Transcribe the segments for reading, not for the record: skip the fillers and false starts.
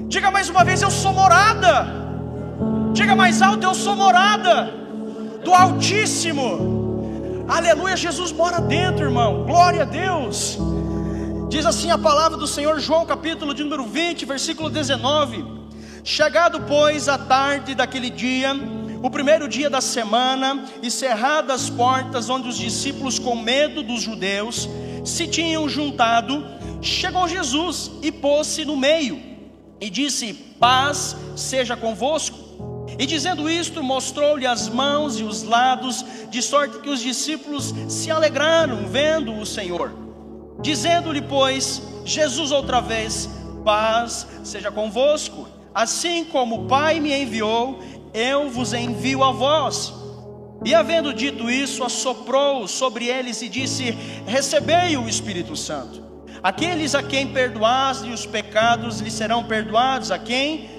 Diga mais uma vez: eu sou morada. Diga mais alto: eu sou morada do Altíssimo. Aleluia, Jesus mora dentro, irmão. Glória a Deus. Diz assim a palavra do Senhor, João capítulo de número 20, versículo 19: chegado pois a tarde daquele dia, o primeiro dia da semana, e cerradas as portas onde os discípulos, com medo dos judeus, se tinham juntado, chegou Jesus e pôs-se no meio e disse: paz seja convosco. E dizendo isto, mostrou-lhe as mãos e os lados, de sorte que os discípulos se alegraram vendo o Senhor. Dizendo-lhe, pois, Jesus outra vez: paz seja convosco. Assim como o Pai me enviou, eu vos envio a vós. E havendo dito isso, assoprou sobre eles e disse: recebei o Espírito Santo. Aqueles a quem perdoaste os pecados lhes serão perdoados, a quem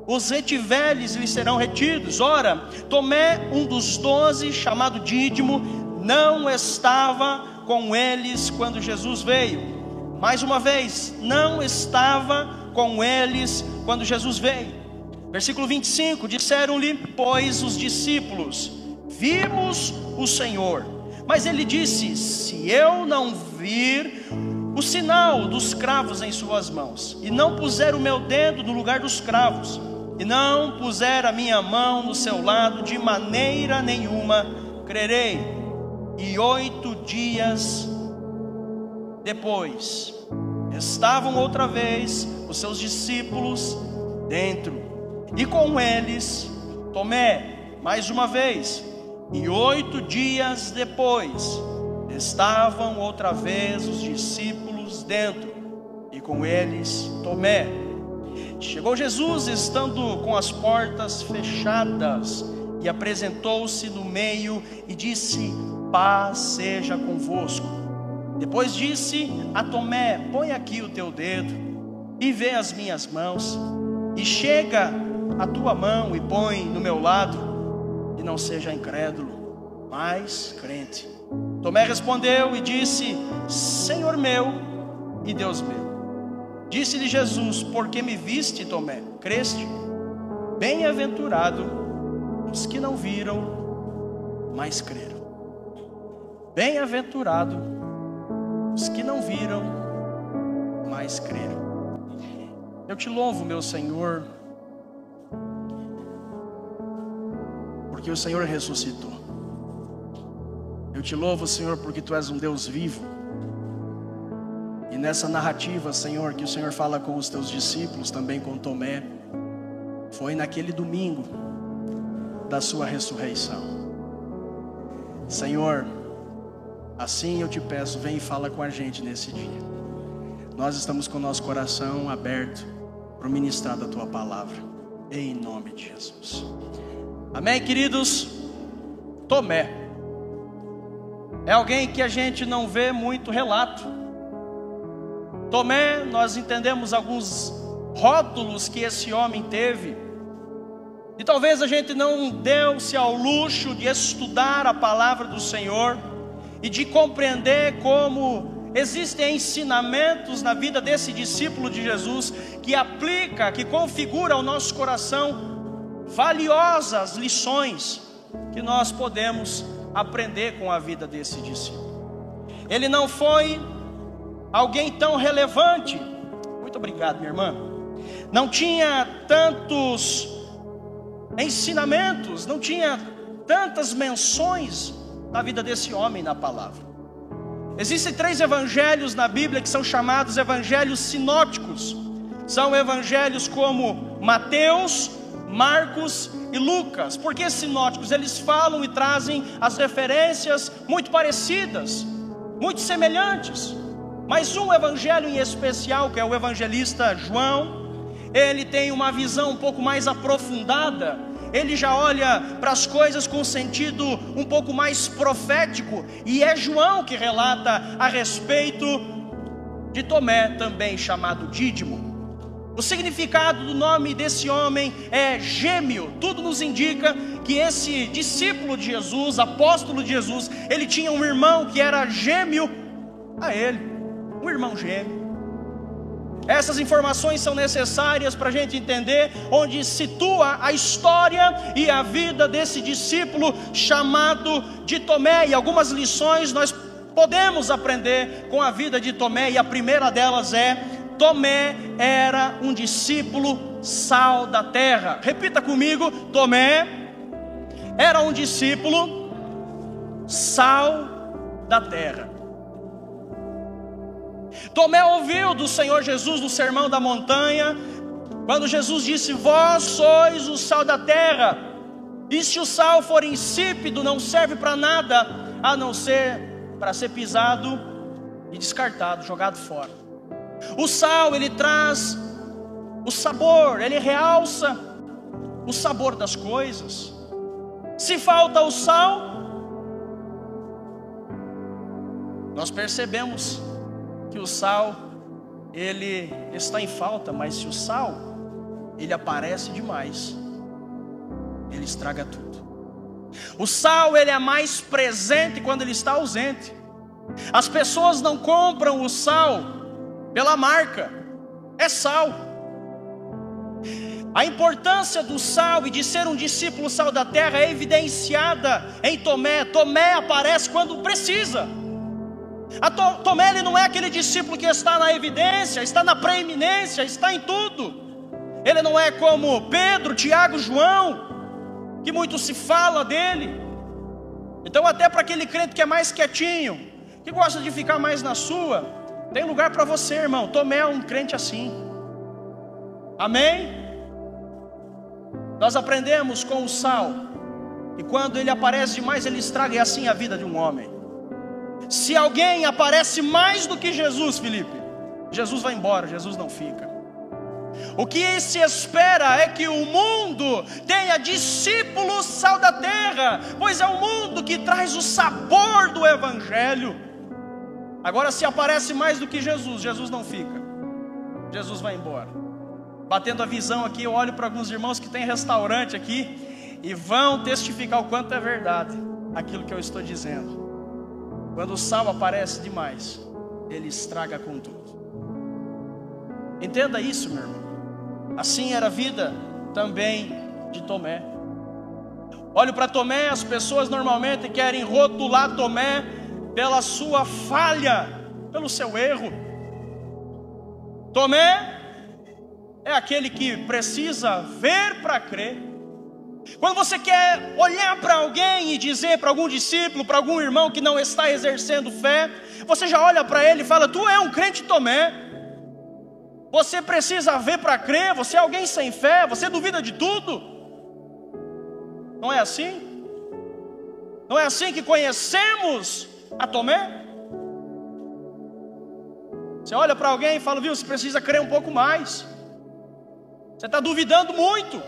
os retiveres lhes serão retidos. Ora, Tomé, um dos 12, chamado Dídimo, não estava com eles quando Jesus veio. Mais uma vez, não estava com eles quando Jesus veio. Versículo 25: disseram-lhe, pois, os discípulos: vimos o Senhor. Mas ele disse: se eu não vir o sinal dos cravos em suas mãos, e não puser o meu dedo no lugar dos cravos, e não puser a minha mão no seu lado, de maneira nenhuma crerei. E 8 dias depois, estavam outra vez os seus discípulos dentro, e com eles Tomé, mais uma vez. E 8 dias depois, estavam outra vez os discípulos dentro, e com eles Tomé. Chegou Jesus, estando com as portas fechadas, e apresentou-se no meio e disse: paz seja convosco. Depois disse a Tomé: põe aqui o teu dedo e vê as minhas mãos, e chega a tua mão e põe no meu lado, e não seja incrédulo, mas crente. Tomé respondeu e disse: Senhor meu e Deus meu. Disse-lhe Jesus: porque me viste, Tomé, creste? Bem-aventurado os que não viram, mas creram. Bem-aventurado os que não viram, mas creram. Eu te louvo, meu Senhor, porque o Senhor ressuscitou. Eu te louvo, Senhor, porque Tu és um Deus vivo. E nessa narrativa, Senhor, que o Senhor fala com os Teus discípulos, também com Tomé, foi naquele domingo da Sua ressurreição. Senhor, assim eu te peço, vem e fala com a gente nesse dia. Nós estamos com o nosso coração aberto para o ministrar da Tua palavra, em nome de Jesus. Amém, queridos? Tomé é alguém que a gente não vê muito relato. Tomé, nós entendemos alguns rótulos que esse homem teve, e talvez a gente não deu-se ao luxo de estudar a palavra do Senhor e de compreender como existem ensinamentos na vida desse discípulo de Jesus que aplica, que configura ao nosso coração valiosas lições que nós podemos aprender com a vida desse discípulo. Ele não foi alguém tão relevante, muito obrigado, minha irmã, não tinha tantos ensinamentos, não tinha tantas menções na vida desse homem na palavra. Existem 3 evangelhos na Bíblia que são chamados evangelhos sinóticos. São evangelhos como Mateus, Marcos e Lucas. Por que sinóticos? Eles falam e trazem as referências muito parecidas, muito semelhantes. Mas um evangelho em especial, que é o evangelista João, ele tem uma visão um pouco mais aprofundada. Ele já olha para as coisas com sentido um pouco mais profético. E é João que relata a respeito de Tomé, também chamado Dídimo. O significado do nome desse homem é gêmeo. Tudo nos indica que esse discípulo de Jesus, apóstolo de Jesus, ele tinha um irmão que era gêmeo a ele. Um irmão gêmeo. Essas informações são necessárias para a gente entender onde situa a história e a vida desse discípulo chamado de Tomé. E algumas lições nós podemos aprender com a vida de Tomé. E a primeira delas é: Tomé era um discípulo sal da terra. Repita comigo: Tomé era um discípulo sal da terra. Tomé ouviu do Senhor Jesus no Sermão da Montanha, quando Jesus disse: vós sois o sal da terra, e se o sal for insípido, não serve para nada, a não ser para ser pisado e descartado, jogado fora. O sal, ele traz o sabor, ele realça o sabor das coisas. Se falta o sal, nós percebemos que o sal, ele está em falta. Mas se o sal, ele aparece demais, ele estraga tudo. O sal, ele é mais presente quando ele está ausente. As pessoas não compram o sal pela marca, é sal. A importância do sal e de ser um discípulo sal da terra é evidenciada em Tomé. Tomé aparece quando precisa. Tomé, ele não é aquele discípulo que está na evidência, está na preeminência, está em tudo. Ele não é como Pedro, Tiago, João, que muito se fala dele. Então até para aquele crente que é mais quietinho, que gosta de ficar mais na sua, tem lugar para você, irmão. Tomé é um crente assim. Amém? Nós aprendemos com o sal, e quando ele aparece demais, ele estraga. É assim a vida de um homem. Se alguém aparece mais do que Jesus, Felipe, Jesus vai embora, Jesus não fica. O que se espera é que o mundo tenha discípulos sal da terra, pois é o mundo que traz o sabor do Evangelho. Agora, se aparece mais do que Jesus, Jesus não fica, Jesus vai embora. Batendo a visão aqui, eu olho para alguns irmãos que têm restaurante aqui e vão testificar o quanto é verdade aquilo que eu estou dizendo. Quando o sal aparece demais, ele estraga com tudo. Entenda isso, meu irmão. Assim era a vida também de Tomé. Olho para Tomé, as pessoas normalmente querem rotular Tomé pela sua falha, pelo seu erro. Tomé é aquele que precisa ver para crer. Quando você quer olhar para alguém e dizer para algum discípulo, para algum irmão que não está exercendo fé, você já olha para ele e fala: tu é um crente Tomé. Você precisa ver para crer, você é alguém sem fé, você duvida de tudo. Não é assim? Não é assim que conhecemos a Tomé? Você olha para alguém e fala: viu, você precisa crer um pouco mais. Você está duvidando muito.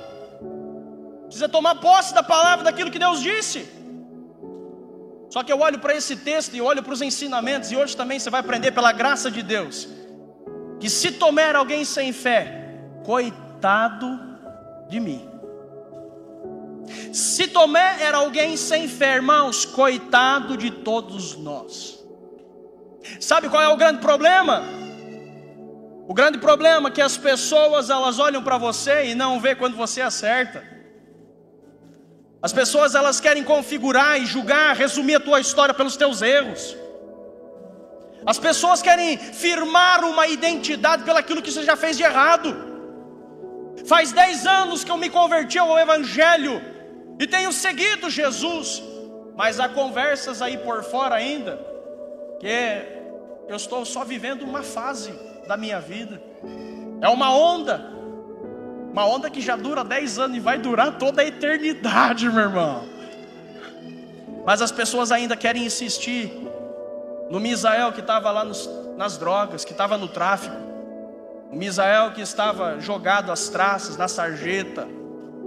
Precisa tomar posse da palavra, daquilo que Deus disse. Só que eu olho para esse texto e olho para os ensinamentos, e hoje também você vai aprender pela graça de Deus, que se Tomé era alguém sem fé, coitado de mim. Se Tomé era alguém sem fé, irmãos, coitado de todos nós. Sabe qual é o grande problema? O grande problema é que as pessoas, elas olham para você e não vê quando você acerta. As pessoas, elas querem configurar e julgar, resumir a tua história pelos teus erros. As pessoas querem firmar uma identidade pelo aquilo que você já fez de errado. Faz 10 anos que eu me converti ao Evangelho e tenho seguido Jesus, mas há conversas aí por fora ainda, que eu estou só vivendo uma fase da minha vida. É uma onda que já dura 10 anos e vai durar toda a eternidade, meu irmão. Mas as pessoas ainda querem insistir no Misael que estava lá nas drogas, que estava no tráfico. O Misael que estava jogado às traças, na sarjeta,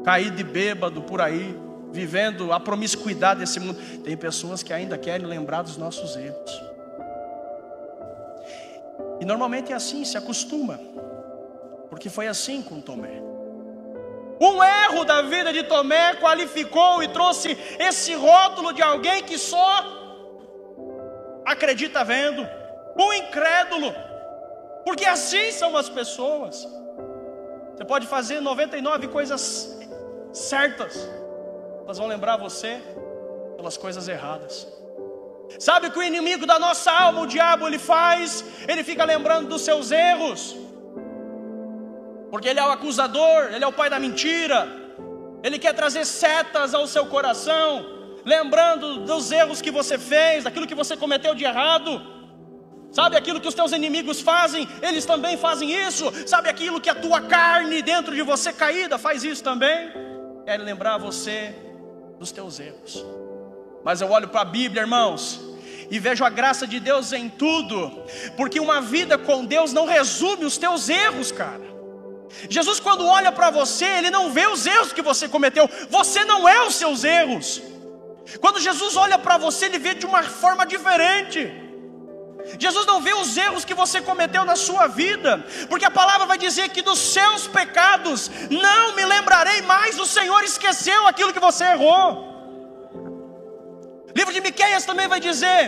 caído de bêbado por aí, vivendo a promiscuidade desse mundo. Tem pessoas que ainda querem lembrar dos nossos erros. E normalmente é assim, se acostuma, porque foi assim com Tomé. Um erro da vida de Tomé qualificou e trouxe esse rótulo de alguém que só acredita vendo, um incrédulo, porque assim são as pessoas. Você pode fazer 99 coisas certas, elas vão lembrar você pelas coisas erradas. Sabe o que o inimigo da nossa alma, o diabo, ele faz? Ele fica lembrando dos seus erros, porque ele é o acusador, ele é o pai da mentira. Ele quer trazer setas ao seu coração, lembrando dos erros que você fez, daquilo que você cometeu de errado. Sabe aquilo que os teus inimigos fazem? Eles também fazem isso. Sabe aquilo que a tua carne dentro de você caída faz isso também? É lembrar você dos teus erros. Mas eu olho para a Bíblia, irmãos, e vejo a graça de Deus em tudo, porque uma vida com Deus não resume os teus erros, cara. Jesus, quando olha para você, Ele não vê os erros que você cometeu. Você não é os seus erros. Quando Jesus olha para você, Ele vê de uma forma diferente. Jesus não vê os erros que você cometeu na sua vida, porque a palavra vai dizer que dos seus pecados não me lembrarei mais. O Senhor esqueceu aquilo que você errou. O livro de Miqueias também vai dizer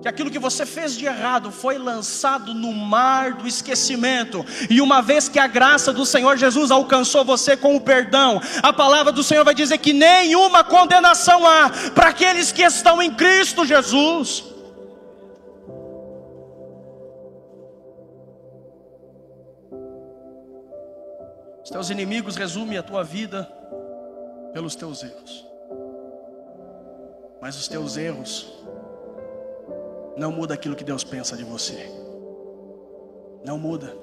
que aquilo que você fez de errado foi lançado no mar do esquecimento. E uma vez que a graça do Senhor Jesus alcançou você com o perdão, a palavra do Senhor vai dizer que nenhuma condenação há para aqueles que estão em Cristo Jesus. Os teus inimigos resumem a tua vida pelos teus erros, mas os teus erros não muda aquilo que Deus pensa de você. Não muda.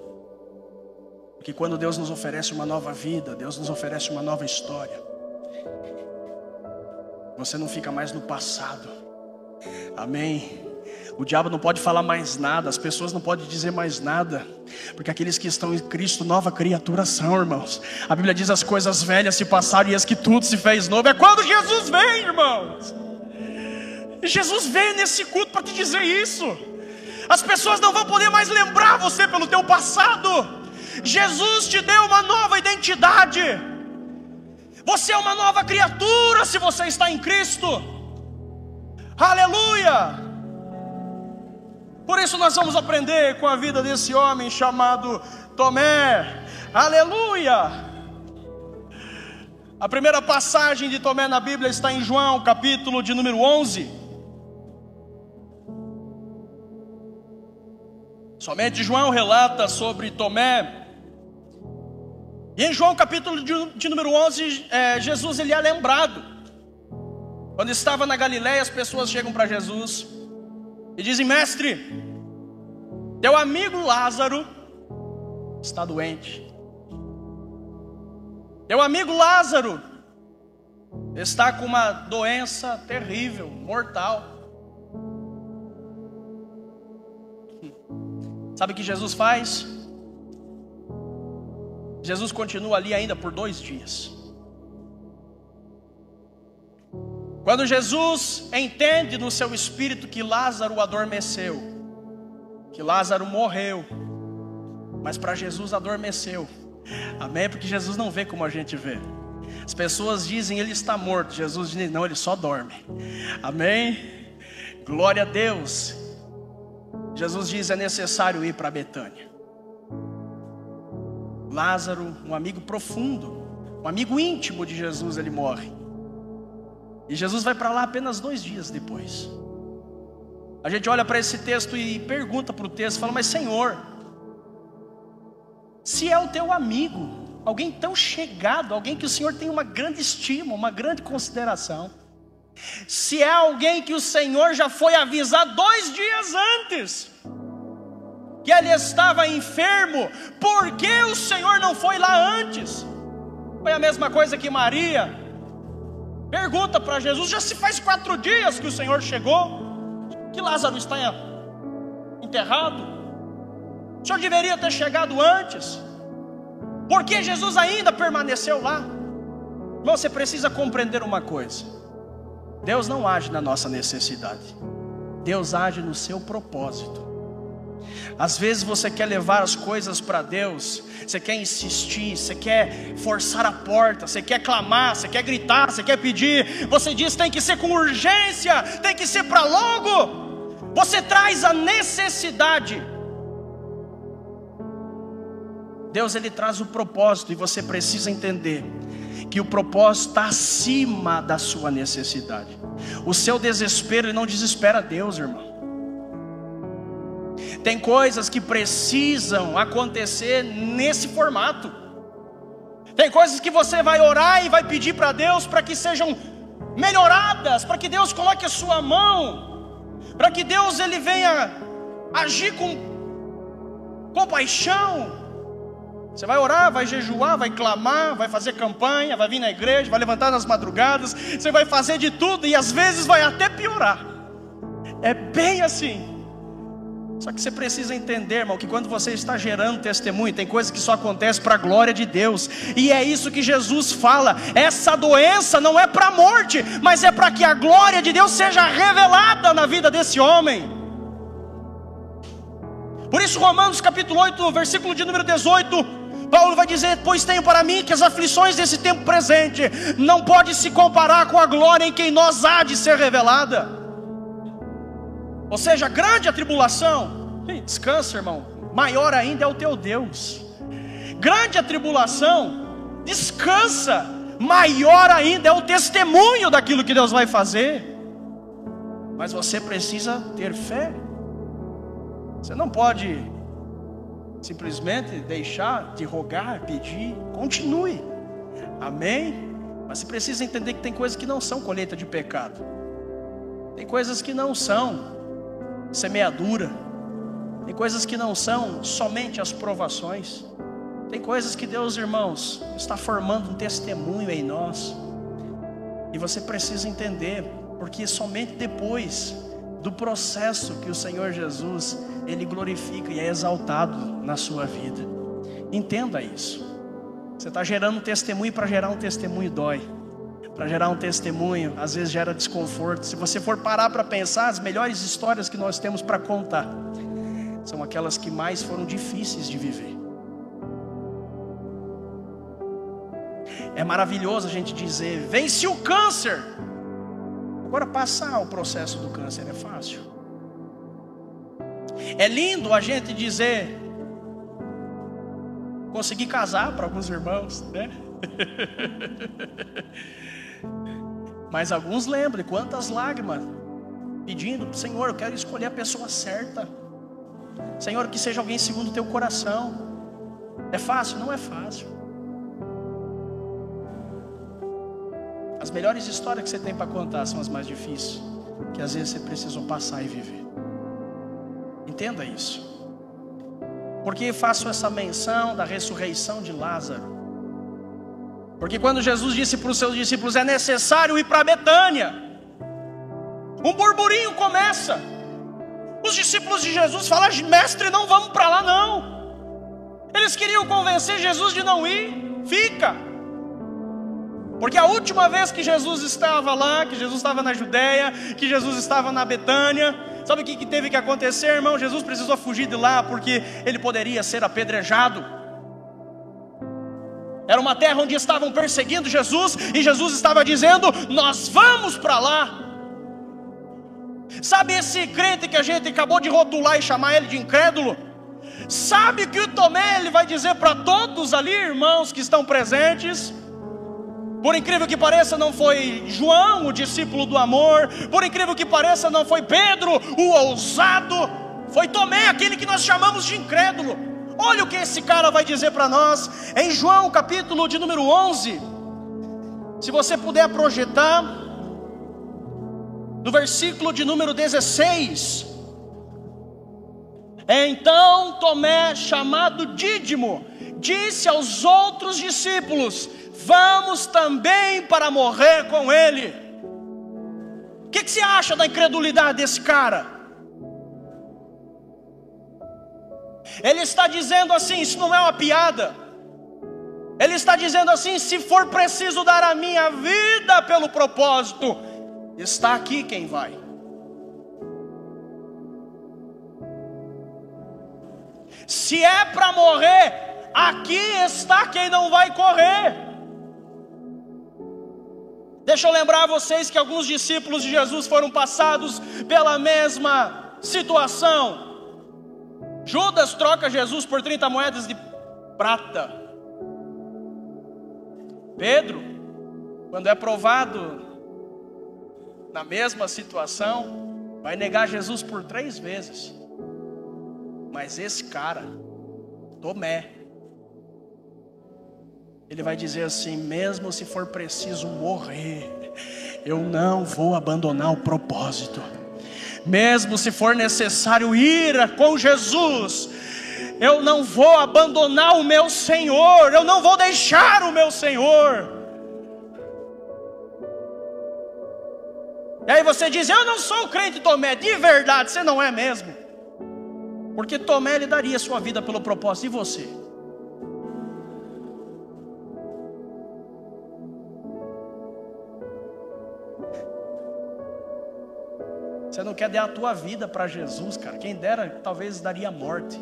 Porque quando Deus nos oferece uma nova vida, Deus nos oferece uma nova história, você não fica mais no passado. Amém. O diabo não pode falar mais nada, as pessoas não podem dizer mais nada, porque aqueles que estão em Cristo, nova criatura são, irmãos. A Bíblia diz: as coisas velhas se passaram e eis que tudo se fez novo. É quando Jesus vem, irmãos. Jesus veio nesse culto para te dizer isso. As pessoas não vão poder mais lembrar você pelo teu passado. Jesus te deu uma nova identidade. Você é uma nova criatura se você está em Cristo. Aleluia. Por isso nós vamos aprender com a vida desse homem chamado Tomé. Aleluia. A primeira passagem de Tomé na Bíblia está em João, capítulo de número 11. Somente João relata sobre Tomé. E em João capítulo de número 11, Jesus ele é lembrado. Quando estava na Galileia, as pessoas chegam para Jesus e dizem: mestre, teu amigo Lázaro está doente. Teu amigo Lázaro está com uma doença terrível, mortal. Sabe o que Jesus faz? Jesus continua ali ainda por 2 dias. Quando Jesus entende no seu espírito que Lázaro adormeceu, que Lázaro morreu, mas para Jesus adormeceu. Amém? Porque Jesus não vê como a gente vê. As pessoas dizem: ele está morto. Jesus diz: não, ele só dorme. Amém? Glória a Deus. Jesus diz: é necessário ir para Betânia. Lázaro, um amigo profundo, um amigo íntimo de Jesus, ele morre. E Jesus vai para lá apenas 2 dias depois. A gente olha para esse texto e pergunta para o texto, fala: mas Senhor, se é o teu amigo, alguém tão chegado, alguém que o Senhor tem uma grande estima, uma grande consideração, se é alguém que o Senhor já foi avisar 2 dias antes que ele estava enfermo, por que o Senhor não foi lá antes? Foi a mesma coisa que Maria pergunta para Jesus: já se faz 4 dias que o Senhor chegou, que Lázaro está enterrado, o Senhor deveria ter chegado antes. Por que Jesus ainda permaneceu lá? Irmão, você precisa compreender uma coisa: Deus não age na nossa necessidade, Deus age no seu propósito. Às vezes você quer levar as coisas para Deus, você quer insistir, você quer forçar a porta, você quer clamar, você quer gritar, você quer pedir. Você diz: tem que ser com urgência, tem que ser para logo. Você traz a necessidade Deus, Ele traz o propósito, e você precisa entender que o propósito está acima da sua necessidade. O seu desespero, ele não desespera Deus, irmão. Tem coisas que precisam acontecer nesse formato. Tem coisas que você vai orar e vai pedir para Deus para que sejam melhoradas, para que Deus coloque a sua mão, para que Deus ele venha agir com compaixão. Você vai orar, vai jejuar, vai clamar, vai fazer campanha, vai vir na igreja, vai levantar nas madrugadas, você vai fazer de tudo e às vezes vai até piorar. É bem assim. Só que você precisa entender, irmão, que quando você está gerando testemunho, tem coisas que só acontecem para a glória de Deus. E é isso que Jesus fala. Essa doença não é para a morte, mas é para que a glória de Deus seja revelada na vida desse homem. Por isso Romanos capítulo 8, versículo de número 18, Paulo vai dizer: pois tenho para mim que as aflições desse tempo presente não pode se comparar com a glória em quem nós há de ser revelada. Ou seja, grande a tribulação, descansa, irmão, maior ainda é o teu Deus. Grande a tribulação, descansa, maior ainda é o testemunho daquilo que Deus vai fazer. Mas você precisa ter fé. Você não pode simplesmente deixar de rogar, pedir. Continue, amém? Mas você precisa entender que tem coisas que não são colheita de pecado. Tem coisas que não são semeadura. Tem coisas que não são somente as provações. Tem coisas que Deus, irmãos, está formando um testemunho em nós. E você precisa entender, porque somente depois do processo que o Senhor Jesus, Ele glorifica e é exaltado na sua vida. Entenda isso. Você está gerando um testemunho, para gerar um testemunho dói. Para gerar um testemunho, às vezes gera desconforto. Se você for parar para pensar, as melhores histórias que nós temos para contar são aquelas que mais foram difíceis de viver. É maravilhoso a gente dizer: venci o câncer. Agora, passar o processo do câncer é fácil. É lindo a gente dizer: consegui casar, para alguns irmãos, né? Mas alguns lembram de quantas lágrimas, pedindo: Senhor, eu quero escolher a pessoa certa. Senhor, que seja alguém segundo o teu coração. É fácil? Não é fácil. As melhores histórias que você tem para contar são as mais difíceis, que às vezes você precisou passar e viver. Entenda isso. Porque faço essa menção da ressurreição de Lázaro? Porque quando Jesus disse para os seus discípulos: é necessário ir para Betânia, um burburinho começa. Os discípulos de Jesus falam: mestre, não vamos para lá não. Eles queriam convencer Jesus de não ir. Fica. Porque a última vez que Jesus estava lá, que Jesus estava na Judéia, que Jesus estava na Betânia, sabe o que teve que acontecer, irmão? Jesus precisou fugir de lá porque ele poderia ser apedrejado. Era uma terra onde estavam perseguindo Jesus, e Jesus estava dizendo: nós vamos para lá. Sabe esse crente que a gente acabou de rotular e chamar ele de incrédulo? Sabe o que o Tomé ele vai dizer para todos ali, irmãos que estão presentes? Por incrível que pareça, não foi João, o discípulo do amor. Por incrível que pareça, não foi Pedro, o ousado. Foi Tomé, aquele que nós chamamos de incrédulo. Olha o que esse cara vai dizer para nós em João capítulo de número 11. Se você puder projetar no versículo de número 16. Então Tomé, chamado Dídimo, disse aos outros discípulos: vamos também para morrer com ele. O que você acha da incredulidade desse cara? Ele está dizendo assim: isso não é uma piada. Ele está dizendo assim: se for preciso dar a minha vida pelo propósito, está aqui quem vai. Se é para morrer, aqui está quem não vai correr. Deixa eu lembrar a vocês que alguns discípulos de Jesus foram passados pela mesma situação. Judas troca Jesus por 30 moedas prata. Pedro, quando é provado na mesma situação, vai negar Jesus por 3 vezes. Mas esse cara, Tomé, ele vai dizer assim: mesmo se for preciso morrer, eu não vou abandonar o propósito. Mesmo se for necessário ir com Jesus, eu não vou abandonar o meu Senhor, eu não vou deixar o meu Senhor. E aí você diz: eu não sou crente, Tomé. De verdade, você não é mesmo. Porque Tomé, ele daria sua vida pelo propósito. E você? Você não quer dar a tua vida para Jesus, cara. Quem dera, talvez daria a morte.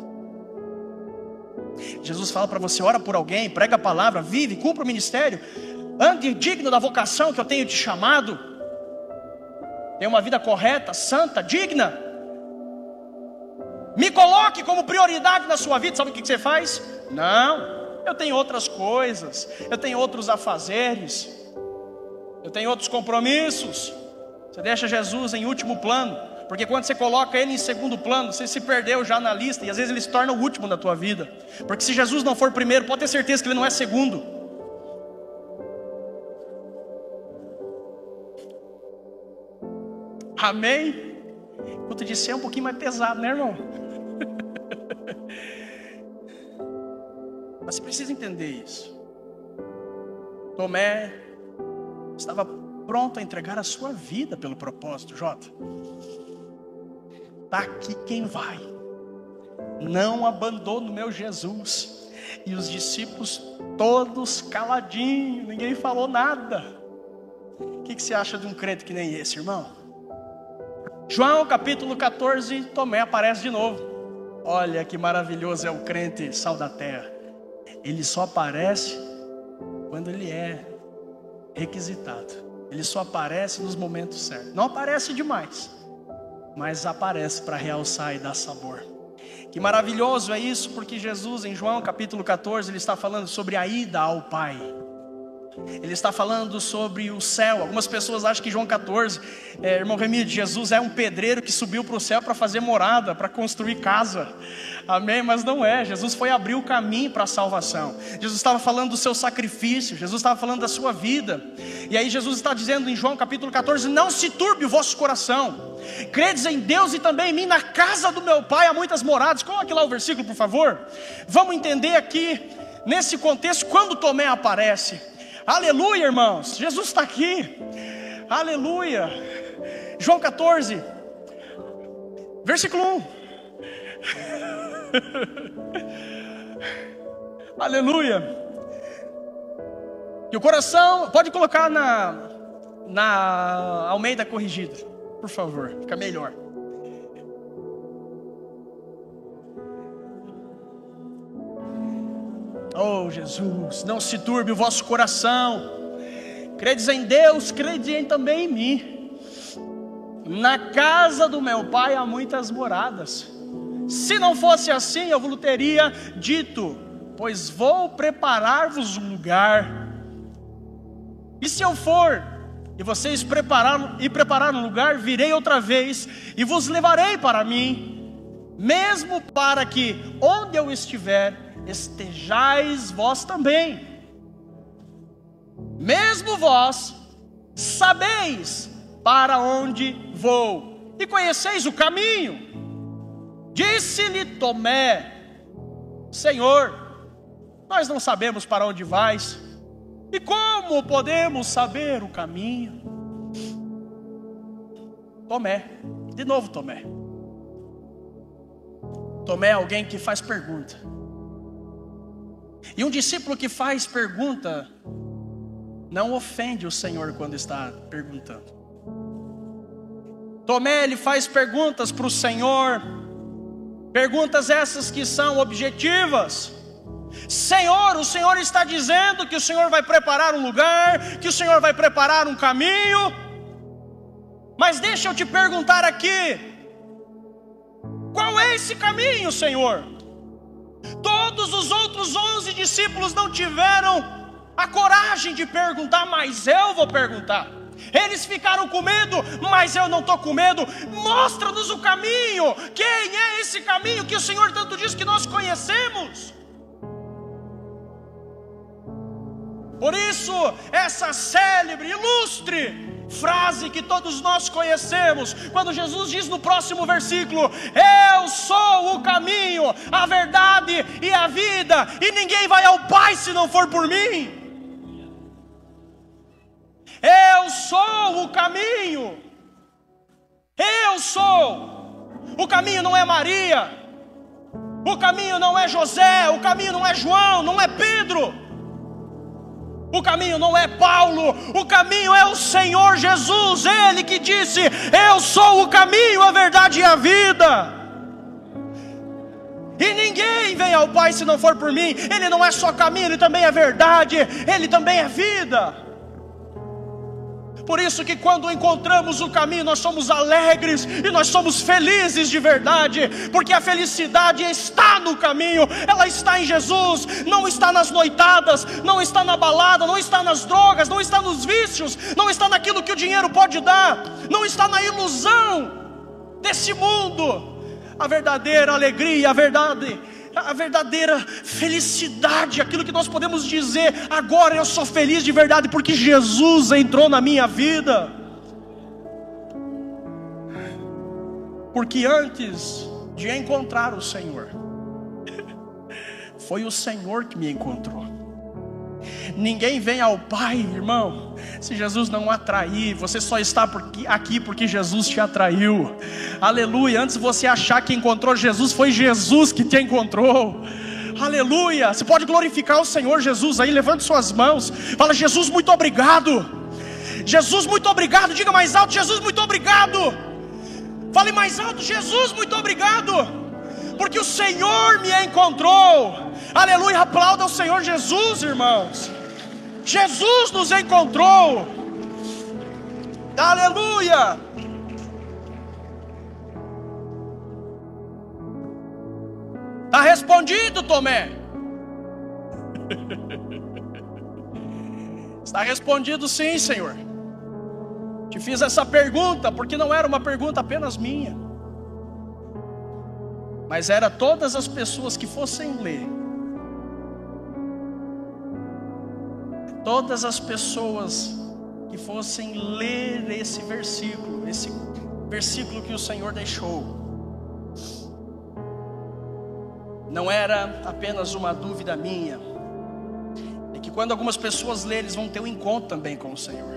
Jesus fala para você: ora por alguém, prega a palavra, vive, cumpra o ministério, ande digno da vocação que eu tenho te chamado. Tenha uma vida correta, santa, digna. Me coloque como prioridade na sua vida. Sabe o que você faz? Não, eu tenho outras coisas, eu tenho outros afazeres, eu tenho outros compromissos. Você deixa Jesus em último plano, porque quando você coloca Ele em segundo plano, você se perdeu já na lista, e às vezes Ele se torna o último da tua vida. Porque se Jesus não for primeiro, pode ter certeza que Ele não é segundo. Amém? O culto de ser é um pouquinho mais pesado, né, irmão? Mas você precisa entender isso. Tomé estava pronto a entregar a sua vida pelo propósito. Jota, está aqui quem vai. Não abandono meu Jesus. E os discípulos todos caladinhos, ninguém falou nada. O que você acha de um crente que nem esse, irmão? João capítulo 14, Tomé aparece de novo. Olha que maravilhoso é o crente sal da terra. Ele só aparece quando ele é requisitado. Ele só aparece nos momentos certos. Não aparece demais, mas aparece para realçar e dar sabor. Que maravilhoso é isso, porque Jesus em João capítulo 14, ele está falando sobre a ida ao Pai. Ele está falando sobre o céu. Algumas pessoas acham que João 14, irmão Remídio, Jesus é um pedreiro que subiu para o céu para fazer morada, para construir casa. Amém? Mas não é. Jesus foi abrir o caminho para a salvação. Jesus estava falando do seu sacrifício. Jesus estava falando da sua vida. E aí Jesus está dizendo em João capítulo 14: não se turbe o vosso coração. Credes em Deus e também em mim. Na casa do meu Pai há muitas moradas. Coloque lá o versículo, por favor. Vamos entender aqui, nesse contexto, quando Tomé aparece. Aleluia, irmãos, Jesus está aqui. Aleluia. João 14, versículo 1. Aleluia. E o coração, pode colocar na Almeida corrigida, por favor, fica melhor. Oh Jesus, não se turbe o vosso coração. Credes em Deus, crede também em mim. Na casa do meu Pai há muitas moradas. Se não fosse assim, eu vos teria dito, pois vou preparar-vos um lugar. E se eu for, e vocês preparar um lugar, virei outra vez e vos levarei para mim, mesmo para que onde eu estiver, estejais vós também. Mesmo vós sabeis para onde vou e conheceis o caminho. Disse-lhe Tomé: Senhor, nós não sabemos para onde vais, e como podemos saber o caminho? Tomé, de novo Tomé. Tomé é alguém que faz pergunta. E um discípulo que faz pergunta não ofende o Senhor quando está perguntando. Tomé, ele faz perguntas para o Senhor, perguntas essas que são objetivas. Senhor, o Senhor está dizendo que o Senhor vai preparar um lugar, que o Senhor vai preparar um caminho, mas deixa eu te perguntar aqui, qual é esse caminho, Senhor? Todos os outros 11 discípulos não tiveram a coragem de perguntar, mas eu vou perguntar. Eles ficaram com medo, mas eu não estou com medo. Mostra-nos o caminho. Quem é esse caminho que o Senhor tanto diz que nós conhecemos? Por isso, essa célebre, ilustre frase que todos nós conhecemos, quando Jesus diz no próximo versículo: eu sou o caminho, a verdade e a vida, e ninguém vai ao Pai se não for por mim. Eu sou o caminho. Eu sou. O caminho não é Maria, o caminho não é José, o caminho não é João, não é Pedro, o caminho não é Paulo, o caminho é o Senhor Jesus. Ele que disse: eu sou o caminho, a verdade e a vida, e ninguém vem ao Pai se não for por mim. Ele não é só caminho, Ele também é verdade, Ele também é vida. Por isso que quando encontramos o caminho, nós somos alegres e nós somos felizes de verdade, porque a felicidade está no caminho, ela está em Jesus, não está nas noitadas, não está na balada, não está nas drogas, não está nos vícios, não está naquilo que o dinheiro pode dar, não está na ilusão desse mundo. A verdadeira alegria, a verdadeira felicidade, aquilo que nós podemos dizer: agora eu sou feliz de verdade porque Jesus entrou na minha vida. Porque antes de encontrar o Senhor, foi o Senhor que me encontrou. Ninguém vem ao Pai, irmão, se Jesus não atrair. Você só está aqui porque Jesus te atraiu. Aleluia. Antes de você achar que encontrou Jesus, foi Jesus que te encontrou. Aleluia. Você pode glorificar o Senhor Jesus aí, levante suas mãos, fala: Jesus, muito obrigado. Jesus, muito obrigado. Diga mais alto: Jesus, muito obrigado. Fale mais alto: Jesus, muito obrigado, porque o Senhor me encontrou. Aleluia, aplauda o Senhor Jesus, irmãos. Jesus nos encontrou. Aleluia. Está respondido, Tomé. Está respondido sim, Senhor. Te fiz essa pergunta porque não era uma pergunta apenas minha, mas era todas as pessoas que fossem ler. Todas as pessoas que fossem ler esse versículo que o Senhor deixou, não era apenas uma dúvida minha, é que quando algumas pessoas lerem, eles vão ter um encontro também com o Senhor,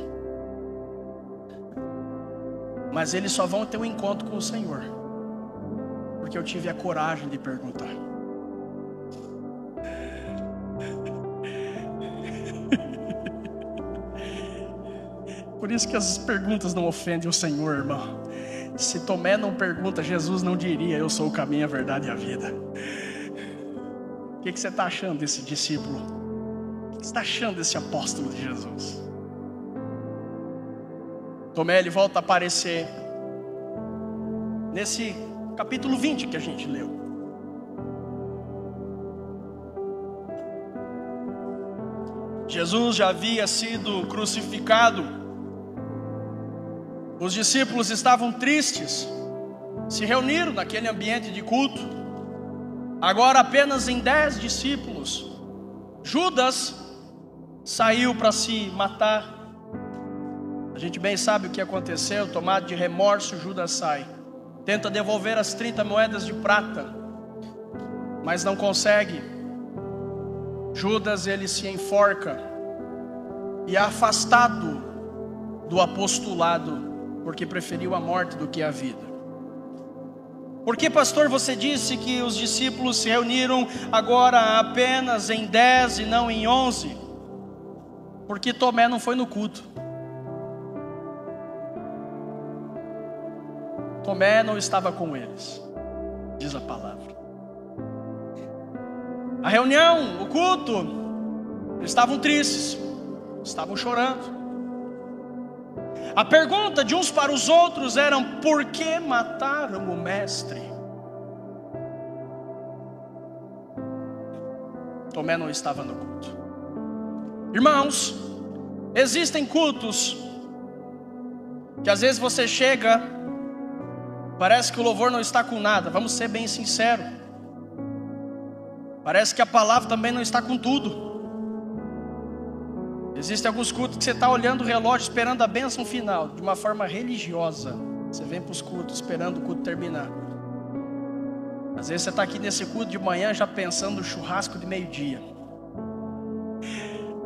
mas eles só vão ter um encontro com o Senhor porque eu tive a coragem de perguntar. Por isso que as perguntas não ofendem o Senhor, irmão. Se Tomé não pergunta, Jesus não diria: eu sou o caminho, a verdade e a vida. O que você está achando desse discípulo? O que você está achando desse apóstolo de Jesus? Tomé, ele volta a aparecer nesse capítulo 20 que a gente leu. Jesus já havia sido crucificado. Os discípulos estavam tristes, se reuniram naquele ambiente de culto. Agora apenas em 10 discípulos. Judas saiu para se matar. A gente bem sabe o que aconteceu. Tomado de remorso, Judas sai, tenta devolver as 30 moedas de prata, mas não consegue. Judas, ele se enforca e é afastado do apostolado, porque preferiu a morte do que a vida. Por que, pastor, você disse que os discípulos se reuniram agora apenas em 10 e não em 11? Porque Tomé não foi no culto. Tomé não estava com eles, diz a palavra. A reunião, o culto, eles estavam tristes, estavam chorando. A pergunta de uns para os outros era: por que mataram o mestre? Tomé não estava no culto. Irmãos, existem cultos que às vezes você chega, parece que o louvor não está com nada. Vamos ser bem sinceros. Parece que a palavra também não está com tudo. Existem alguns cultos que você está olhando o relógio, esperando a bênção final, de uma forma religiosa. Você vem para os cultos esperando o culto terminar. Às vezes você está aqui nesse culto de manhã já pensando no churrasco de meio-dia.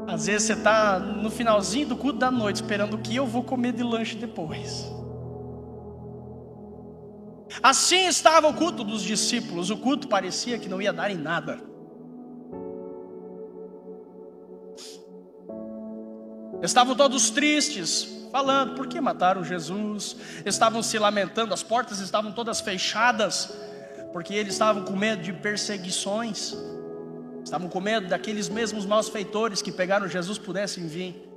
Às vezes você está no finalzinho do culto da noite, esperando o que eu vou comer de lanche depois. Assim estava o culto dos discípulos. O culto parecia que não ia dar em nada. Estavam todos tristes, falando, por que mataram Jesus? Estavam se lamentando, as portas estavam todas fechadas, porque eles estavam com medo de perseguições. Estavam com medo daqueles mesmos malfeitores que pegaram Jesus pudessem vir,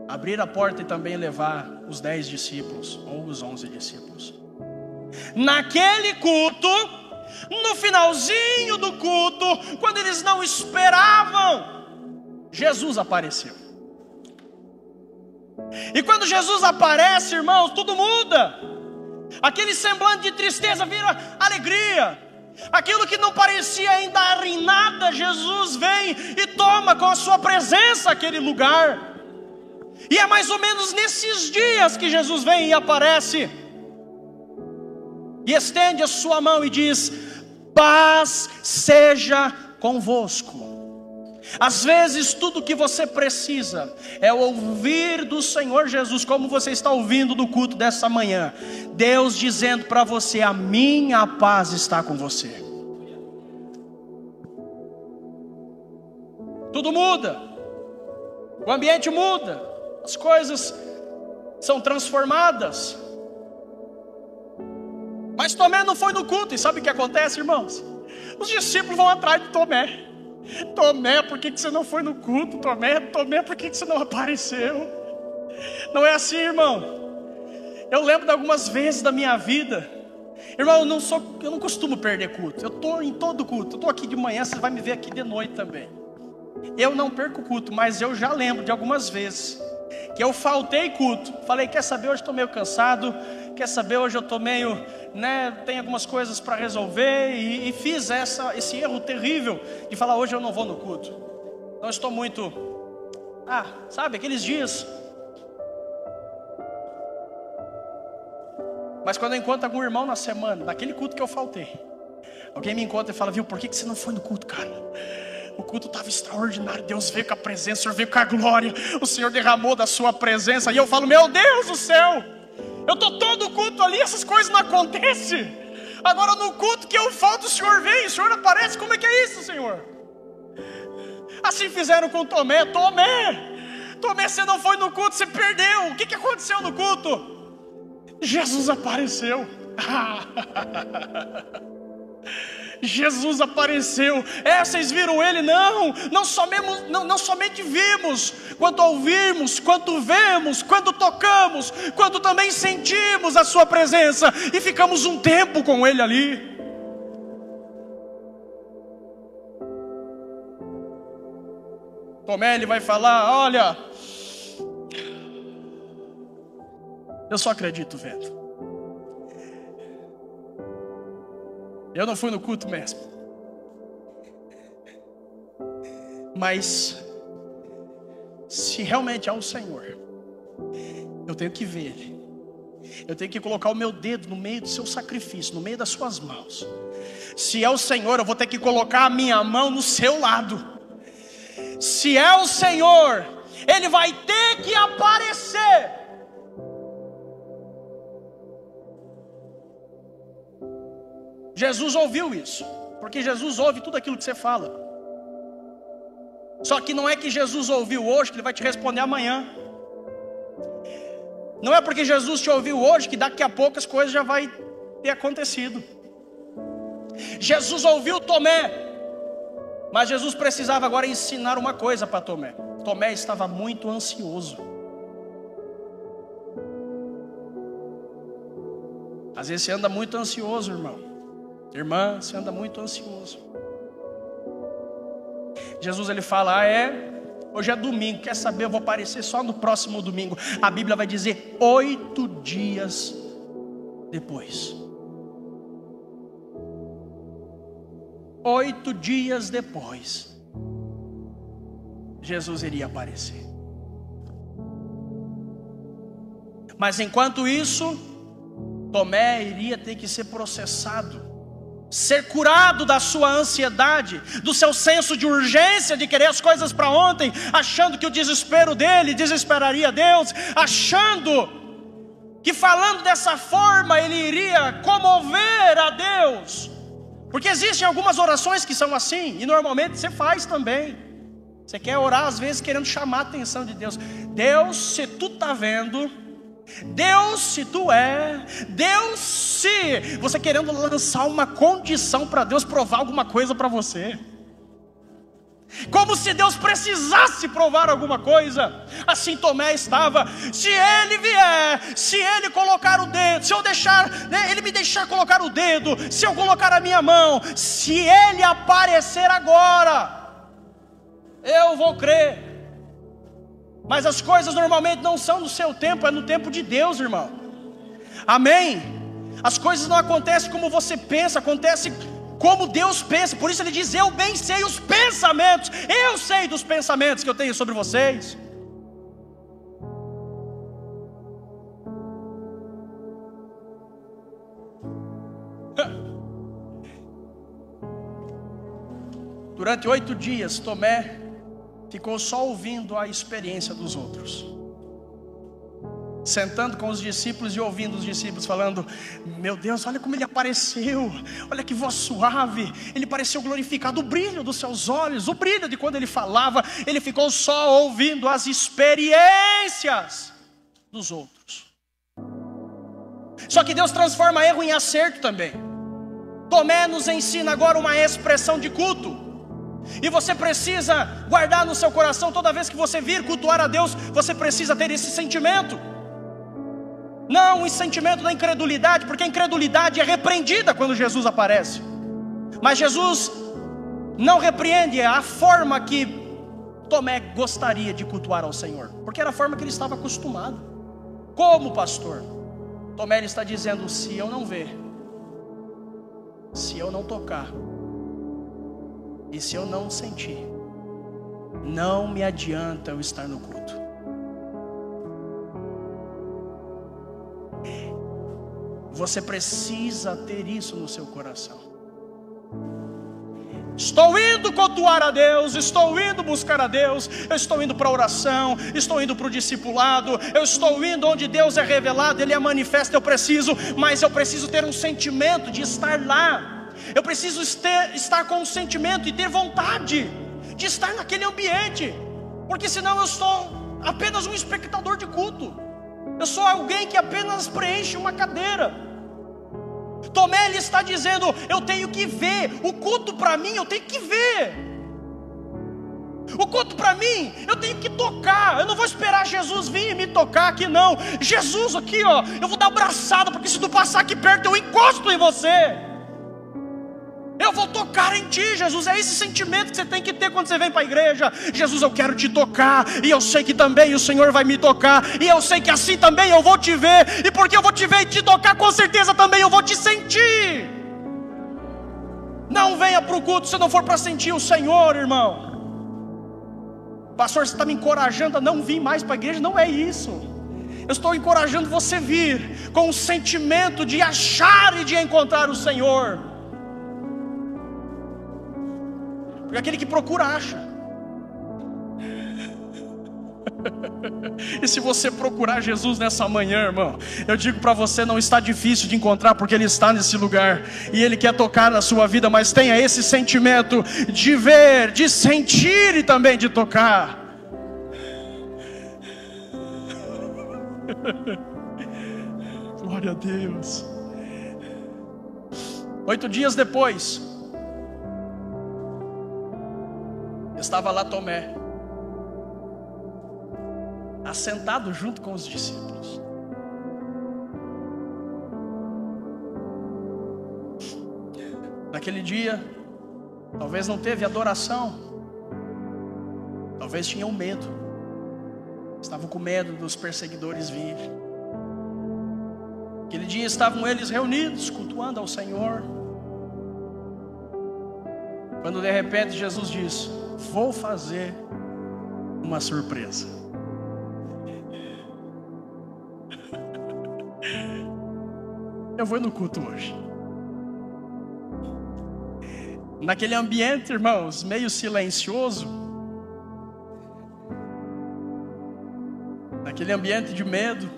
abrir a porta e também levar os 10 discípulos, ou os 11 discípulos. Naquele culto, no finalzinho do culto, quando eles não esperavam, Jesus apareceu. E quando Jesus aparece, irmãos, tudo muda. Aquele semblante de tristeza vira alegria. Aquilo que não parecia ainda dar em nada, Jesus vem e toma com a sua presença aquele lugar. E é mais ou menos nesses dias que Jesus vem e aparece e estende a sua mão e diz: paz seja convosco. Às vezes tudo o que você precisa é ouvir do Senhor Jesus, como você está ouvindo no culto dessa manhã, Deus dizendo para você: a minha paz está com você. Tudo muda, o ambiente muda, as coisas são transformadas. Mas Tomé não foi no culto, e sabe o que acontece, irmãos? Os discípulos vão atrás de Tomé. Tomé, por que você não foi no culto? Tomé, por que você não apareceu? Não é assim, irmão. Eu lembro de algumas vezes da minha vida, irmão, eu não costumo perder culto. Eu estou em todo culto. Eu estou aqui de manhã, você vai me ver aqui de noite também. Eu não perco culto, mas eu já lembro de algumas vezes que eu faltei culto. Falei, quer saber, hoje estou meio cansado. Quer saber, hoje eu estou meio, tem algumas coisas para resolver. E fiz esse erro terrível de falar, hoje eu não vou no culto. Não estou muito, sabe, aqueles dias. Mas quando eu encontro algum irmão na semana, naquele culto que eu faltei, alguém me encontra e fala, viu, por que você não foi no culto, cara? O culto estava extraordinário, Deus veio com a presença, o Senhor veio com a glória, o Senhor derramou da sua presença. E eu falo, meu Deus do céu, eu estou todo culto ali, essas coisas não acontecem. Agora no culto que eu falto, o Senhor vem, o Senhor aparece. Como é que é isso, Senhor? Assim fizeram com Tomé. Tomé, você não foi no culto, você perdeu. O que aconteceu no culto? Jesus apareceu. Jesus apareceu. Vocês viram ele? Não somente vimos, quanto ouvimos, quanto vemos, quanto tocamos, quanto também sentimos a sua presença e ficamos um tempo com ele ali. Tomé, ele vai falar, olha, eu só acredito vendo. Eu não fui no culto mesmo. Mas se realmente é o Senhor, eu tenho que ver Ele. Eu tenho que colocar o meu dedo no meio do seu sacrifício, no meio das suas mãos. Se é o Senhor, eu vou ter que colocar a minha mão no seu lado. Se é o Senhor, Ele vai ter que aparecer. Jesus ouviu isso, porque Jesus ouve tudo aquilo que você fala. Só que não é que Jesus ouviu hoje que Ele vai te responder amanhã. Não é porque Jesus te ouviu hoje que daqui a pouco as coisas já vai ter acontecido. Jesus ouviu Tomé, mas Jesus precisava agora ensinar uma coisa para Tomé. Tomé estava muito ansioso. Às vezes você anda muito ansioso, irmão. Irmã, você anda muito ansioso. Jesus ele fala, hoje é domingo, quer saber, eu vou aparecer só no próximo domingo. A Bíblia vai dizer 8 dias depois. 8 dias depois, Jesus iria aparecer. Mas enquanto isso, Tomé iria ter que ser processado, ser curado da sua ansiedade, do seu senso de urgência, de querer as coisas para ontem, achando que o desespero dele desesperaria Deus, achando que falando dessa forma ele iria comover a Deus. Porque existem algumas orações que são assim, e normalmente você faz também. Você quer orar às vezes querendo chamar a atenção de Deus. Deus, se tu está vendo, Deus, se tu Deus, se você querendo lançar uma condição para Deus provar alguma coisa para você, como se Deus precisasse provar alguma coisa. Assim Tomé estava. Se ele vier, se ele colocar o dedo, se eu deixar, ele me deixar colocar o dedo, se eu colocar a minha mão, se ele aparecer agora, eu vou crer. Mas as coisas normalmente não são no seu tempo, é no tempo de Deus, irmão. Amém? As coisas não acontecem como você pensa, acontecem como Deus pensa. Por isso ele diz, eu bem sei os pensamentos, eu sei dos pensamentos que eu tenho sobre vocês. Durante 8 dias, Tomé ficou só ouvindo a experiência dos outros, sentando com os discípulos e ouvindo os discípulos falando, meu Deus, olha como ele apareceu, olha que voz suave, ele pareceu glorificado, o brilho dos seus olhos, o brilho de quando ele falava. Ele ficou só ouvindo as experiências dos outros. Só que Deus transforma erro em acerto também. Tomé nos ensina agora uma expressão de culto, e você precisa guardar no seu coração, toda vez que você vir cultuar a Deus, você precisa ter esse sentimento. Não o sentimento da incredulidade, porque a incredulidade é repreendida quando Jesus aparece. Mas Jesus não repreende a forma que Tomé gostaria de cultuar ao Senhor, porque era a forma que ele estava acostumado. Como pastor, Tomé está dizendo, se eu não ver, se eu não tocar, e se eu não sentir, não me adianta eu estar no culto. Você precisa ter isso no seu coração. Estou indo cultuar a Deus, estou indo buscar a Deus, eu estou indo para a oração, estou indo para o discipulado, eu estou indo onde Deus é revelado, Ele é manifesto, mas eu preciso ter um sentimento de estar lá. Eu preciso estar com um sentimento e ter vontade de estar naquele ambiente, porque senão eu sou apenas um espectador de culto, eu sou alguém que apenas preenche uma cadeira. Tomé ele está dizendo, eu tenho que ver, o culto para mim eu tenho que ver, o culto para mim eu tenho que tocar, eu não vou esperar Jesus vir e me tocar aqui não. Jesus aqui ó, eu vou dar abraçada, porque se tu passar aqui perto eu encosto em você. Eu vou tocar em ti, Jesus. É esse sentimento que você tem que ter quando você vem para a igreja. Jesus, eu quero te tocar, e eu sei que também o Senhor vai me tocar, e eu sei que assim também eu vou te ver, e porque eu vou te ver e te tocar, com certeza também eu vou te sentir. Não venha para o culto se não for para sentir o Senhor, irmão. Pastor, você está me encorajando a não vir mais para a igreja? Não é isso. Eu estou encorajando você a vir com o sentimento de achar e de encontrar o Senhor. Porque aquele que procura, acha. E se você procurar Jesus nessa manhã, irmão, eu digo para você, não está difícil de encontrar, porque Ele está nesse lugar, e Ele quer tocar na sua vida. Mas tenha esse sentimento de ver, de sentir e também de tocar. Glória a Deus. 8 dias depois, estava lá Tomé, assentado junto com os discípulos. Naquele dia, talvez não teve adoração, Talvez tinham medo, estavam com medo dos perseguidores virem. Aquele dia estavam eles reunidos, cultuando ao Senhor, quando de repente Jesus diz: vou fazer uma surpresa. Eu vou no culto hoje. Naquele ambiente, irmãos, meio silencioso, naquele ambiente de medo,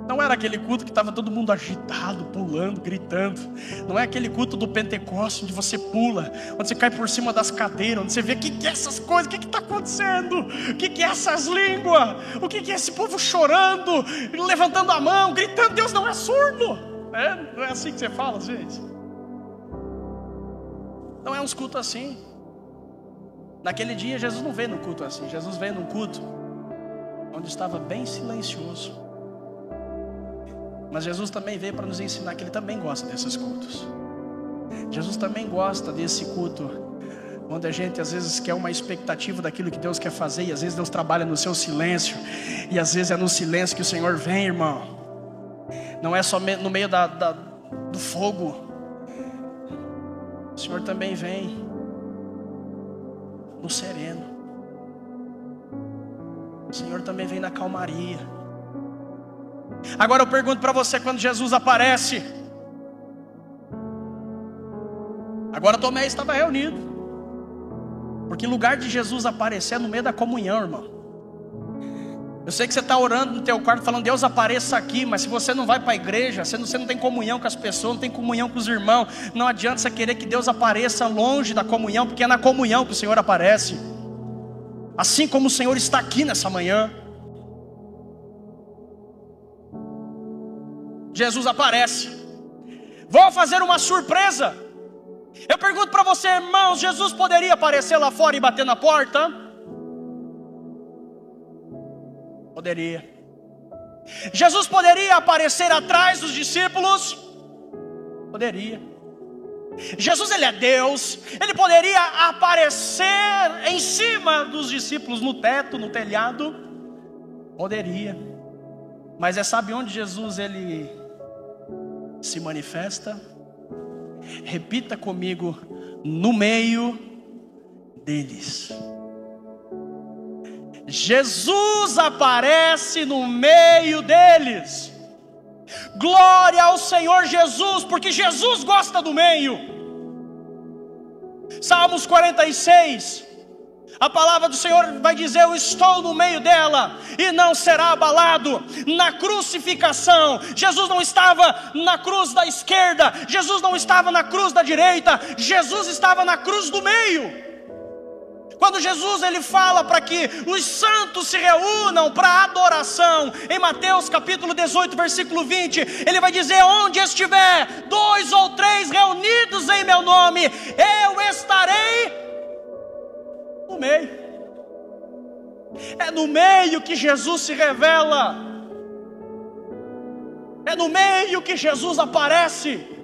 não era aquele culto que estava todo mundo agitado, pulando, gritando. Não é aquele culto do Pentecostes, onde você pula, onde você cai por cima das cadeiras, onde você vê o que é essas coisas, o que está acontecendo, o que é essas línguas, o que é esse povo chorando, levantando a mão, gritando. Deus não é surdo. Não é assim que você fala às vezes. Não é uns cultos assim. Naquele dia Jesus não veio no culto assim. Jesus veio num culto onde estava bem silencioso. Mas Jesus também veio para nos ensinar que Ele também gosta desses cultos. Jesus também gosta desse culto onde a gente às vezes quer uma expectativa daquilo que Deus quer fazer, e às vezes Deus trabalha no seu silêncio, e às vezes é no silêncio que o Senhor vem, irmão. Não é só no meio do fogo. O Senhor também vem no sereno. O Senhor também vem na calmaria. Agora eu pergunto para você, quando Jesus aparece, agora Tomé estava reunido, porque em lugar de Jesus aparecer é no meio da comunhão, irmão. Eu sei que você está orando no teu quarto falando: Deus apareça aqui, mas se você não vai para a igreja, você não tem comunhão com as pessoas, não tem comunhão com os irmãos, não adianta você querer que Deus apareça longe da comunhão, porque é na comunhão que o Senhor aparece. Assim como o Senhor está aqui nessa manhã. Jesus aparece: vou fazer uma surpresa. Eu pergunto para você, irmãos, Jesus poderia aparecer lá fora e bater na porta? Poderia. Jesus poderia aparecer atrás dos discípulos? Poderia. Jesus, Ele é Deus. Ele poderia aparecer em cima dos discípulos, no teto, no telhado? Poderia. Mas sabe onde Jesus Ele se manifesta? Repita comigo: no meio deles. Jesus aparece no meio deles. Glória ao Senhor Jesus, porque Jesus gosta do meio. Salmos 46, a palavra do Senhor vai dizer: eu estou no meio dela e não será abalado. Na crucificação, Jesus não estava na cruz da esquerda, Jesus não estava na cruz da direita, Jesus estava na cruz do meio. Quando Jesus Ele fala para que os santos se reúnam para adoração, em Mateus capítulo 18, versículo 20, Ele vai dizer: onde estiver 2 ou 3 reunidos em meu nome, eu estarei no meio. É no meio que Jesus se revela. É no meio que Jesus aparece.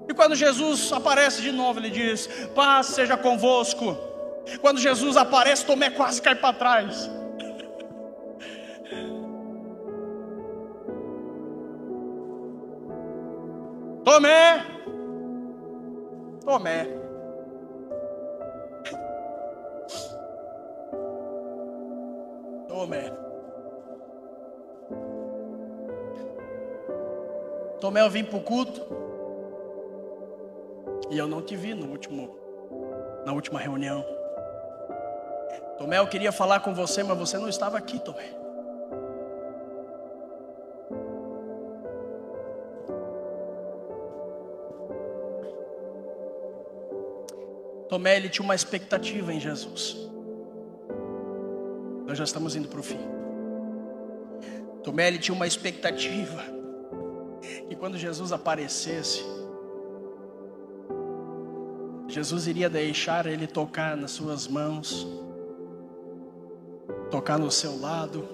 E quando Jesus aparece de novo, Ele diz: paz seja convosco. Quando Jesus aparece, Tomé quase cai para trás. Tomé. Tomé, eu vim para o culto e eu não te vi na última reunião. Tomé, eu queria falar com você, mas você não estava aqui, Tomé. Tomé, ele tinha uma expectativa em Jesus. Nós já estamos indo para o fim. Tomé, ele tinha uma expectativa que quando Jesus aparecesse, Jesus iria deixar ele tocar nas suas mãos, tocar no seu lado,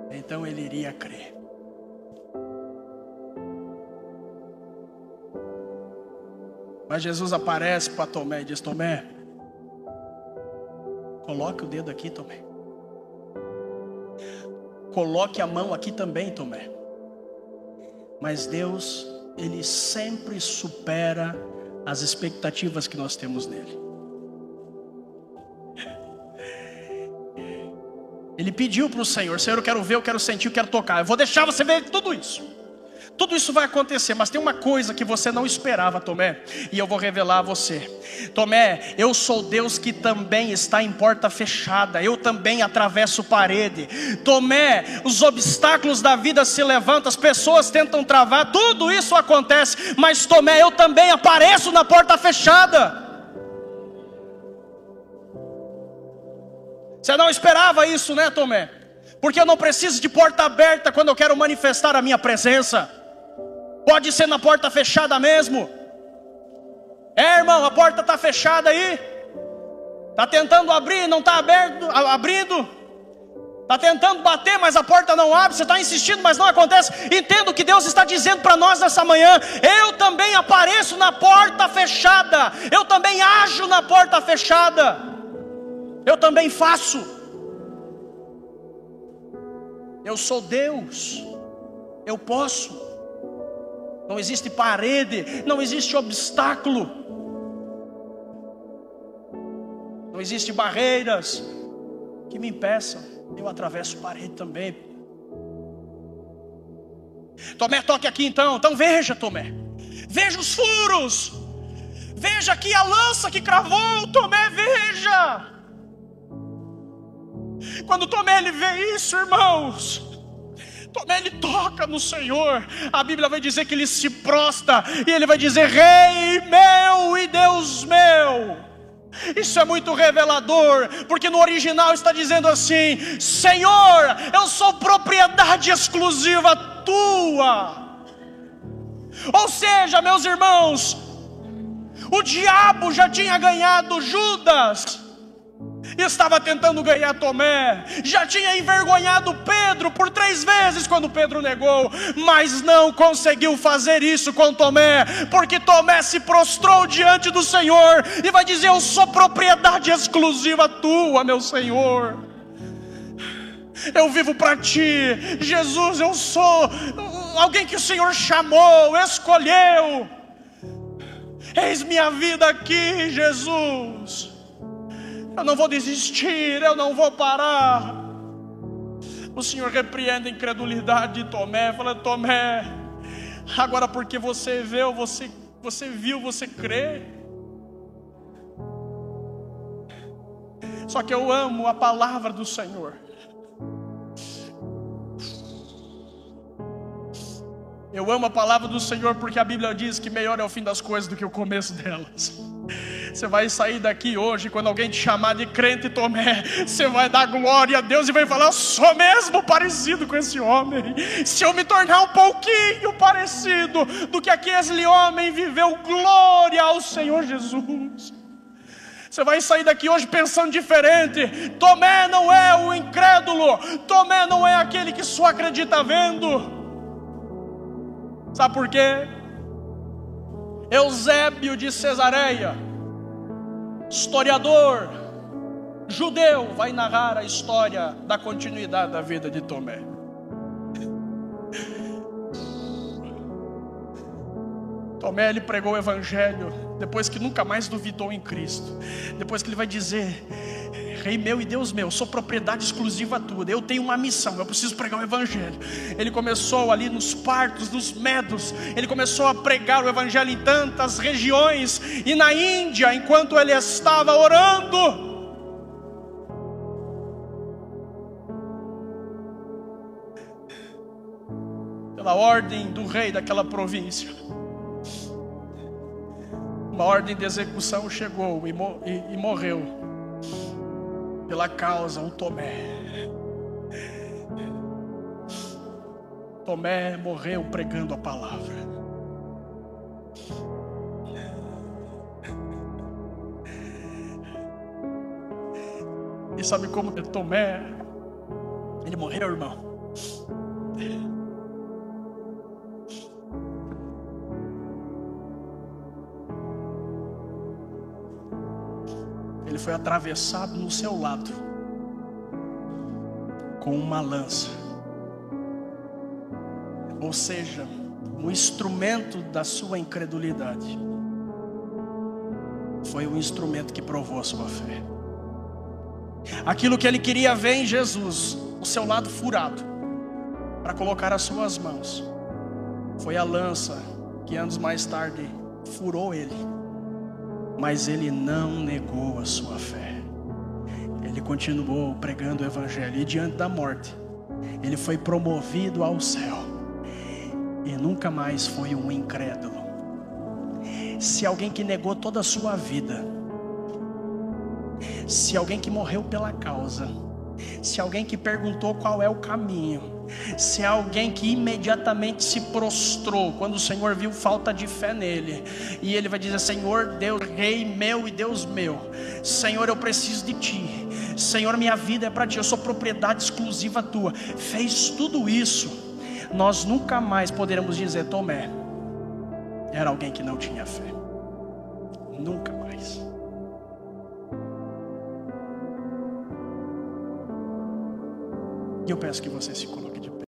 então ele iria crer. Mas Jesus aparece para Tomé e diz: Tomé, coloque o dedo aqui, Tomé. Coloque a mão aqui também, Tomé. Mas Deus, Ele sempre supera as expectativas que nós temos nele. Ele pediu para o Senhor: Senhor, eu quero ver, eu quero sentir, eu quero tocar. Eu vou deixar você ver tudo isso. Tudo isso vai acontecer, mas tem uma coisa que você não esperava, Tomé, e eu vou revelar a você. Tomé, eu sou Deus que também está em porta fechada. Eu também atravesso parede. Tomé, os obstáculos da vida se levantam, as pessoas tentam travar, tudo isso acontece. Mas Tomé, eu também apareço na porta fechada. Você não esperava isso, né, Tomé? Porque eu não preciso de porta aberta quando eu quero manifestar a minha presença. Pode ser na porta fechada mesmo. Irmão, a porta está fechada aí. Está tentando abrir, não está abrindo. Está tentando bater, mas a porta não abre. Você está insistindo, mas não acontece. Entenda o que Deus está dizendo para nós nessa manhã. Eu também apareço na porta fechada. Eu também ajo na porta fechada. Eu também faço. Eu sou Deus. Eu posso. Não existe parede, não existe obstáculo, não existe barreiras que me impeçam. Eu atravesso parede também. Tomé, toque aqui então. Então veja, Tomé, veja os furos, veja aqui a lança que cravou. Tomé, veja. Quando Tomé ele vê isso, irmãos, Tomé ele toca no Senhor. A Bíblia vai dizer que ele se prostra e ele vai dizer: Rei meu e Deus meu. Isso é muito revelador, porque no original está dizendo assim: Senhor, eu sou propriedade exclusiva tua. Ou seja, meus irmãos, o diabo já tinha ganhado Judas, estava tentando ganhar Tomé, já tinha envergonhado Pedro por 3 vezes quando Pedro negou, mas não conseguiu fazer isso com Tomé, porque Tomé se prostrou diante do Senhor e vai dizer: eu sou propriedade exclusiva tua, meu Senhor. Eu vivo para ti, Jesus. Eu sou alguém que o Senhor chamou, escolheu. Eis minha vida aqui, Jesus. Eu não vou desistir, eu não vou parar. O Senhor repreende a incredulidade de Tomé, fala: Tomé, agora porque você viu, você crê. Só que eu amo a palavra do Senhor. Eu amo a palavra do Senhor porque a Bíblia diz que melhor é o fim das coisas do que o começo delas. Você vai sair daqui hoje, quando alguém te chamar de crente Tomé, você vai dar glória a Deus e vai falar: eu sou mesmo parecido com esse homem. Se eu me tornar um pouquinho parecido do que aquele homem viveu, glória ao Senhor Jesus. Você vai sair daqui hoje pensando diferente. Tomé não é o incrédulo, Tomé não é aquele que só acredita vendo. Sabe por quê? Eusébio de Cesareia, historiador judeu, vai narrar a história da continuidade da vida de Tomé. Tomé, ele pregou o evangelho depois que nunca mais duvidou em Cristo. Depois que ele vai dizer: Rei meu e Deus meu, sou propriedade exclusiva tua. Eu tenho uma missão, eu preciso pregar o evangelho. Ele começou ali nos partos, nos medos. Ele começou a pregar o evangelho em tantas regiões. E na Índia, enquanto ele estava orando, pela ordem do rei daquela província, uma ordem de execução chegou e morreu pela causa um Tomé. Tomé morreu pregando a palavra. E sabe como Tomé, ele morreu, irmão? foi atravessado no seu lado com uma lança. Ou seja, o instrumento da sua incredulidade foi o instrumento que provou a sua fé. Aquilo que ele queria ver em Jesus, o seu lado furado, para colocar as suas mãos, foi a lança que anos mais tarde furou ele. Mas ele não negou a sua fé. Ele continuou pregando o evangelho. E diante da morte, ele foi promovido ao céu. E nunca mais foi um incrédulo. Se alguém que negou toda a sua vida, se alguém que morreu pela causa, se alguém que perguntou qual é o caminho, se alguém que imediatamente se prostrou quando o Senhor viu falta de fé nele, e ele vai dizer: Senhor Deus, Rei meu e Deus meu, Senhor, eu preciso de Ti, Senhor, minha vida é para Ti, eu sou propriedade exclusiva Tua, fez tudo isso, nós nunca mais poderemos dizer: Tomé era alguém que não tinha fé. Nunca mais. E eu peço que você se coloque de pé.